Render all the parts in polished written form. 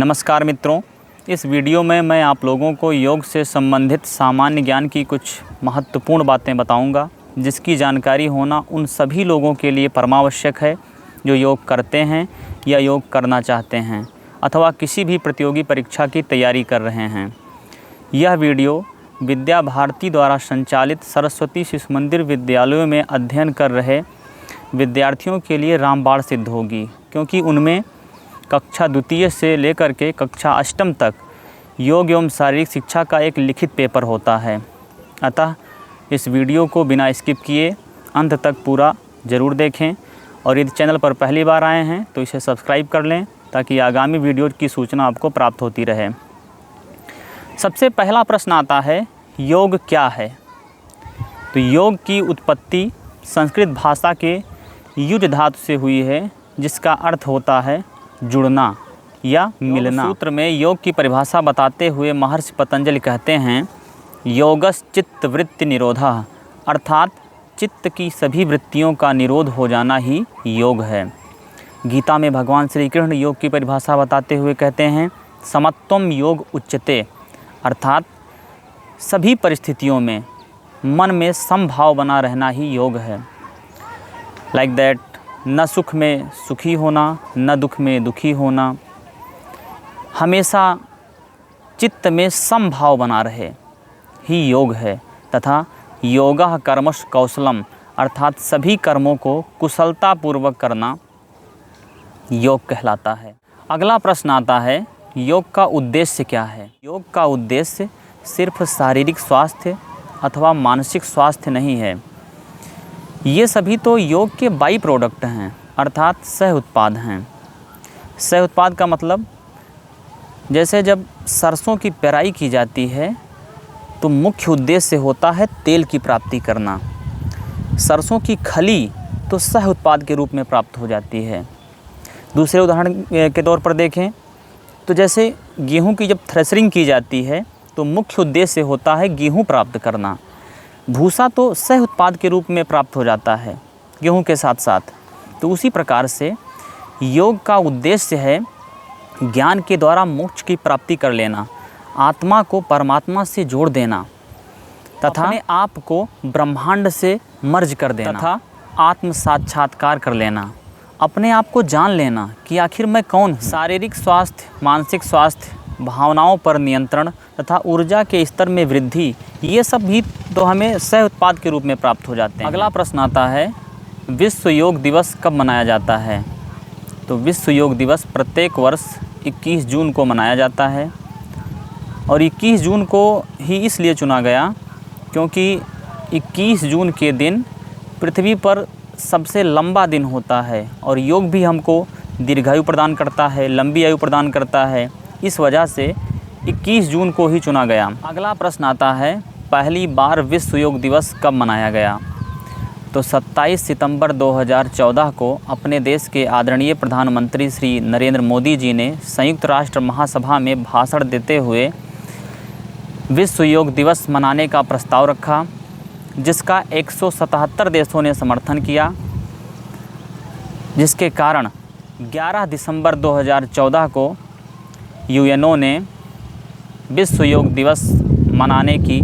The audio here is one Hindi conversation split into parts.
नमस्कार मित्रों, इस वीडियो में मैं आप लोगों को योग से संबंधित सामान्य ज्ञान की कुछ महत्वपूर्ण बातें बताऊंगा, जिसकी जानकारी होना उन सभी लोगों के लिए परमावश्यक है जो योग करते हैं या योग करना चाहते हैं अथवा किसी भी प्रतियोगी परीक्षा की तैयारी कर रहे हैं। यह वीडियो विद्या भारती द्वारा संचालित सरस्वती शिशु मंदिर विद्यालयों में अध्ययन कर रहे विद्यार्थियों के लिए रामबाण सिद्ध होगी, क्योंकि उनमें कक्षा द्वितीय से लेकर के कक्षा अष्टम तक योग एवं शारीरिक शिक्षा का एक लिखित पेपर होता है। अतः इस वीडियो को बिना स्किप किए अंत तक पूरा ज़रूर देखें और यदि चैनल पर पहली बार आए हैं तो इसे सब्सक्राइब कर लें ताकि आगामी वीडियो की सूचना आपको प्राप्त होती रहे। सबसे पहला प्रश्न आता है, योग क्या है? तो योग की उत्पत्ति संस्कृत भाषा के युज धातु से हुई है, जिसका अर्थ होता है जुड़ना या मिलना। सूत्र में योग की परिभाषा बताते हुए महर्षि पतंजलि कहते हैं, योगस चित्त वृत्ति निरोधः, अर्थात चित्त की सभी वृत्तियों का निरोध हो जाना ही योग है। गीता में भगवान श्री कृष्ण योग की परिभाषा बताते हुए कहते हैं, समत्वम योग उच्यते, अर्थात सभी परिस्थितियों में मन में समभाव बना रहना ही योग है। लाइक दैट, न सुख में सुखी होना, न दुख में दुखी होना, हमेशा चित्त में समभाव बना रहे ही योग है। तथा योगः कर्मश कौशलम, अर्थात सभी कर्मों को कुशलतापूर्वक करना योग कहलाता है। अगला प्रश्न आता है, योग का उद्देश्य क्या है? योग का उद्देश्य सिर्फ शारीरिक स्वास्थ्य अथवा मानसिक स्वास्थ्य नहीं है। ये सभी तो योग के बाई प्रोडक्ट हैं, अर्थात सह उत्पाद हैं। सह उत्पाद का मतलब, जैसे जब सरसों की पेराई की जाती है तो मुख्य उद्देश्य होता है तेल की प्राप्ति करना। सरसों की खली तो सह उत्पाद के रूप में प्राप्त हो जाती है। दूसरे उदाहरण के तौर पर देखें तो जैसे गेहूं की जब थ्रेशरिंग की जाती है तो मुख्य उद्देश्य होता है गेहूं प्राप्त करना। भूसा तो सह उत्पाद के रूप में प्राप्त हो जाता है गेहूं के साथ साथ। तो उसी प्रकार से योग का उद्देश्य है ज्ञान के द्वारा मोक्ष की प्राप्ति कर लेना, आत्मा को परमात्मा से जोड़ देना तथा अपने आप को ब्रह्मांड से मर्ज कर देना तथा आत्म साक्षात्कार कर लेना, अपने आप को जान लेना कि आखिर मैं कौन हूँ। शारीरिक स्वास्थ्य, मानसिक स्वास्थ्य, भावनाओं पर नियंत्रण तथा ऊर्जा के स्तर में वृद्धि, ये सब भी तो हमें सह उत्पाद के रूप में प्राप्त हो जाते हैं। अगला प्रश्न आता है, विश्व योग दिवस कब मनाया जाता है? तो विश्व योग दिवस प्रत्येक वर्ष 21 जून को मनाया जाता है। और 21 जून को ही इसलिए चुना गया क्योंकि 21 जून के दिन पृथ्वी पर सबसे लंबा दिन होता है और योग भी हमको दीर्घायु प्रदान करता है, लंबी आयु प्रदान करता है। इस वजह से 21 जून को ही चुना गया। अगला प्रश्न आता है, पहली बार विश्व योग दिवस कब मनाया गया? तो 27 सितंबर 2014 को अपने देश के आदरणीय प्रधानमंत्री श्री नरेंद्र मोदी जी ने संयुक्त राष्ट्र महासभा में भाषण देते हुए विश्व योग दिवस मनाने का प्रस्ताव रखा, जिसका 177 देशों ने समर्थन किया, जिसके कारण 11 दिसंबर 2014 को यूएनओ ने विश्व योग दिवस मनाने की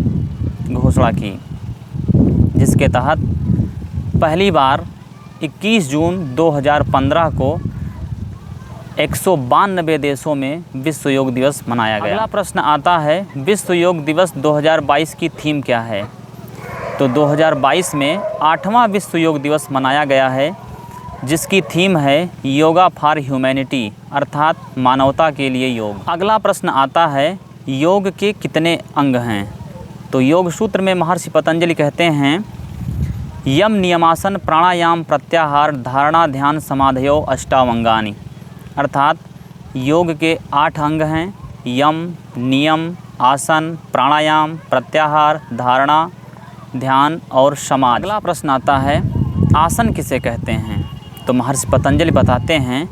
घोषणा की, जिसके तहत पहली बार 21 जून 2015 को 192 देशों में विश्व योग दिवस मनाया गया। अगला प्रश्न आता है, विश्व योग दिवस 2022 की थीम क्या है? तो 2022 में 8वां विश्व योग दिवस मनाया गया है, जिसकी थीम है योगा फॉर ह्यूमैनिटी, अर्थात मानवता के लिए योग। अगला प्रश्न आता है, योग के कितने अंग हैं? तो योग सूत्र में महर्षि पतंजलि कहते हैं, यम नियमासन प्राणायाम प्रत्याहार धारणा ध्यान समाधयो अष्टावंगानि, अर्थात योग के 8 अंग हैं, यम, नियम, आसन, प्राणायाम, प्रत्याहार, धारणा, ध्यान और समाधि। अगला प्रश्न आता है, आसन किसे कहते हैं? तो महर्षि पतंजलि बताते हैं,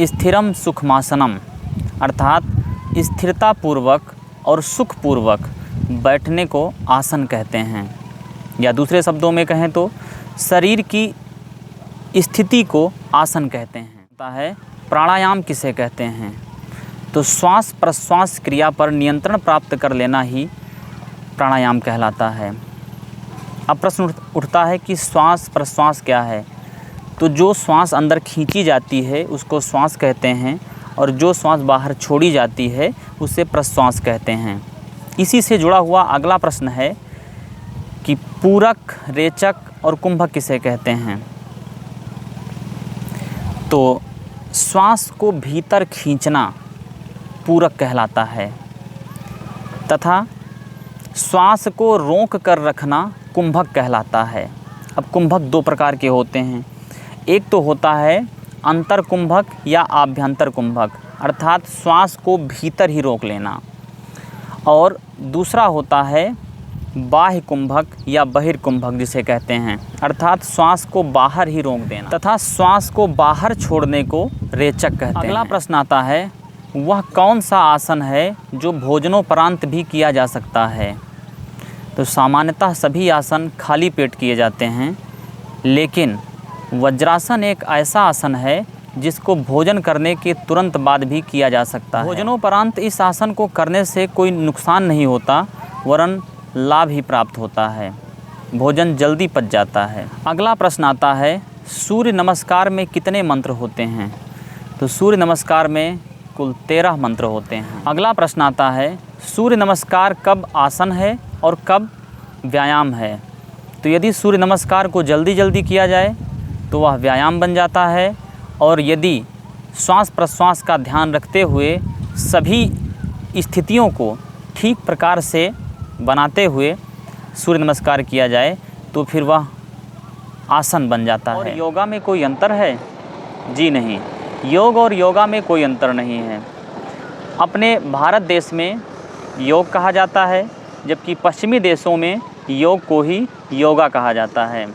स्थिरम सुखमासनम, अर्थात स्थिरतापूर्वक और सुखपूर्वक बैठने को आसन कहते हैं। या दूसरे शब्दों में कहें तो शरीर की स्थिति को आसन कहते हैं। प्राणायाम किसे कहते हैं? तो श्वास प्रश्वास क्रिया पर नियंत्रण प्राप्त कर लेना ही प्राणायाम कहलाता है। अब प्रश्न उठता है कि श्वास प्रश्वास क्या है। तो जो श्वास अंदर खींची जाती है उसको श्वास कहते हैं, और जो श्वास बाहर छोड़ी जाती है उसे प्रश्वास कहते हैं। इसी से जुड़ा हुआ अगला प्रश्न है कि पूरक, रेचक और कुंभक किसे कहते हैं। तो श्वास को भीतर खींचना पूरक कहलाता है, तथा श्वास को रोक कर रखना कुंभक कहलाता है। अब कुंभक दो प्रकार के होते हैं। एक तो होता है अंतर कुंभक या आभ्यंतर कुंभक, अर्थात श्वास को भीतर ही रोक लेना, और दूसरा होता है बाह्य कुंभक या बहिर्कुंभक जिसे कहते हैं, अर्थात श्वास को बाहर ही रोक देना, तथा श्वास को बाहर छोड़ने को रेचक कहते हैं। अगला प्रश्न आता है, वह कौन सा आसन है जो भोजनोपरांत भी किया जा सकता है। तो सामान्यतः सभी आसन खाली पेट किए जाते हैं, लेकिन वज्रासन एक ऐसा आसन है जिसको भोजन करने के तुरंत बाद भी किया जा सकता है। भोजनोपरांत इस आसन को करने से कोई नुकसान नहीं होता, वरन लाभ ही प्राप्त होता है। भोजन जल्दी पच जाता है। अगला प्रश्न आता है, सूर्य नमस्कार में कितने मंत्र होते हैं। तो सूर्य नमस्कार में कुल 13 मंत्र होते हैं। अगला प्रश्न आता है, सूर्य नमस्कार कब आसन है और कब व्यायाम है। तो यदि सूर्य नमस्कार को जल्दी जल्दी किया जाए तो वह व्यायाम बन जाता है, और यदि श्वास प्रश्वास का ध्यान रखते हुए सभी स्थितियों को ठीक प्रकार से बनाते हुए सूर्य नमस्कार किया जाए तो फिर वह आसन बन जाता है। और योगा में कोई अंतर है? जी नहीं, योग और योगा में कोई अंतर नहीं है। अपने भारत देश में योग कहा जाता है, जबकि पश्चिमी देशों में योग को ही योगा कहा जाता है।